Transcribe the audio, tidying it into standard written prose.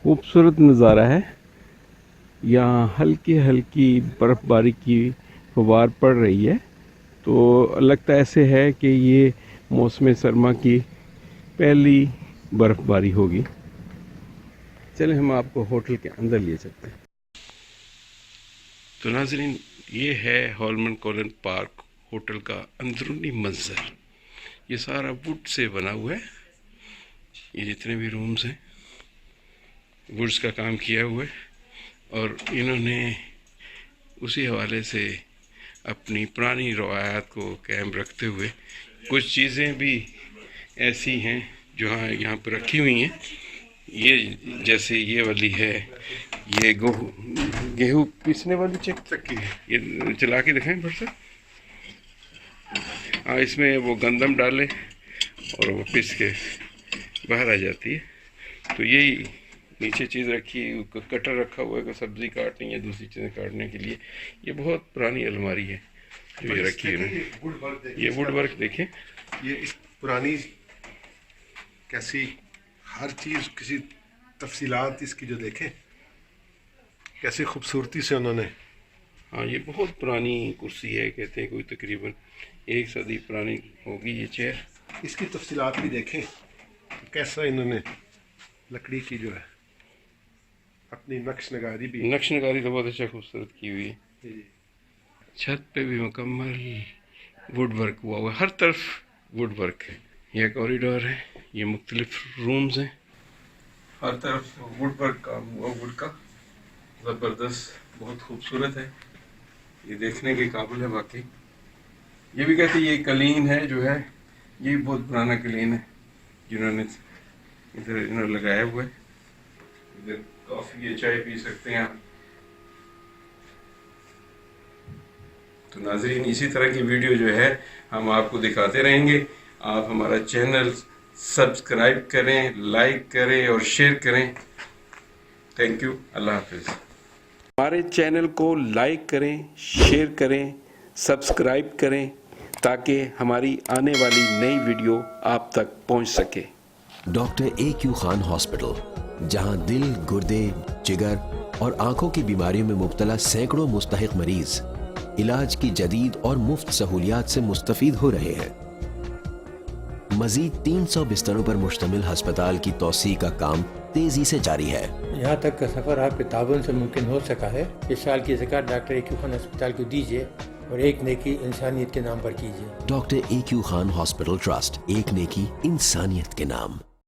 خوبصورت نظارہ ہے. یہاں ہلکی ہلکی برف باری کی فوار پڑ رہی ہے، تو لگتا ایسے ہے کہ یہ موسم سرما کی پہلی برف باری ہوگی. چلیں ہم آپ کو ہوٹل کے اندر لیے چلتے ہیں. تو ناظرین، یہ ہے ہولمن کولن پارک ہوٹل کا اندرونی منظر. یہ سارا ووڈ سے بنا ہوا ہے. یہ جتنے بھی رومز ہیں ووڈز کا کام کیا ہوا ہے، اور انہوں نے اسی حوالے سے اپنی پرانی روایات کو قائم رکھتے ہوئے کچھ چیزیں بھی ایسی ہیں جو یہاں پہ رکھی ہوئی ہیں. یہ جیسے یہ والی ہے، یہ گیہوں پیسنے والی چکی ہے. یہ چلا کے دکھائیں بھر سے. ہاں، اس میں وہ گندم ڈالے اور وہ پیس کے باہر آ جاتی ہے. تو یہی نیچے چیز رکھی، کٹر رکھا ہوا ہے کہ سبزی کاٹنی یا دوسری چیزیں کاٹنے کے لیے. یہ بہت پرانی الماری ہے جو یہ رکھی ہے. یہ ووڈ ورک دیکھیں، یہ اس پرانی کیسی ہر چیز، کسی تفصیلات اس کی جو دیکھیں کیسی خوبصورتی سے انہوں نے. ہاں، یہ بہت پرانی کرسی ہے. کہتے ہیں کوئی تقریباً 1 صدی پرانی ہوگی یہ چیئر. اس کی تفصیلات بھی دیکھیں کیسا انہوں نے لکڑی کی جو ہے اپنی نقش نگاری تو بہت اچھا خوبصورت کی ہوئی ہے. چھت پہ بھی مکمل ووڈ ورک ہوا ہوا ہے، ہر طرف ووڈ ورک ہے. یہ کوریڈور ہے، یہ مختلف رومز ہیں، ہر طرف ووڈ ورک کام ہوا ووڈ کا. زبردست، بہت خوبصورت ہے. یہ دیکھنے کے قابل ہے واقعی. یہ بھی کہتے ہیں یہ قلین ہے جو ہے، یہ بھی بہت پرانا قلین ہے جنہوں نے ادھر لگایا ہوا ہے. ادھر کافی یا چائے پی سکتے ہیں آپ. تو ناظرین، اسی طرح کی ویڈیو جو ہے ہم آپ کو دکھاتے رہیں گے. آپ ہمارا چینل سبسکرائب کریں، لائک کریں اور شیئر کریں. Thank you. اللہ حافظ. ہمارے چینل کو لائک کریں، شیئر کریں، سبسکرائب کریں تاکہ ہماری آنے والی نئی ویڈیو آپ تک پہنچ سکے. ڈاکٹر AQ خان ہاسپٹل، جہاں دل، گردے، جگر اور آنکھوں کی بیماریوں میں مبتلا سینکڑوں مستحق مریض علاج کی جدید اور مفت سہولیات سے مستفید ہو رہے ہیں. مزید 300 بستروں پر مشتمل ہسپتال کی توسیع کا کام تیزی سے جاری ہے. یہاں تک کا سفر آپ کے تعاون سے ممکن ہو سکا ہے. اس سال کی زکوٰۃ ڈاکٹر AQ خان ہسپتال کو دیجیے اور ایک نیکی انسانیت کے نام پر کیجیے. Doctor AQ Khan hospital trust, ایک نیکی انسانیت کے نام.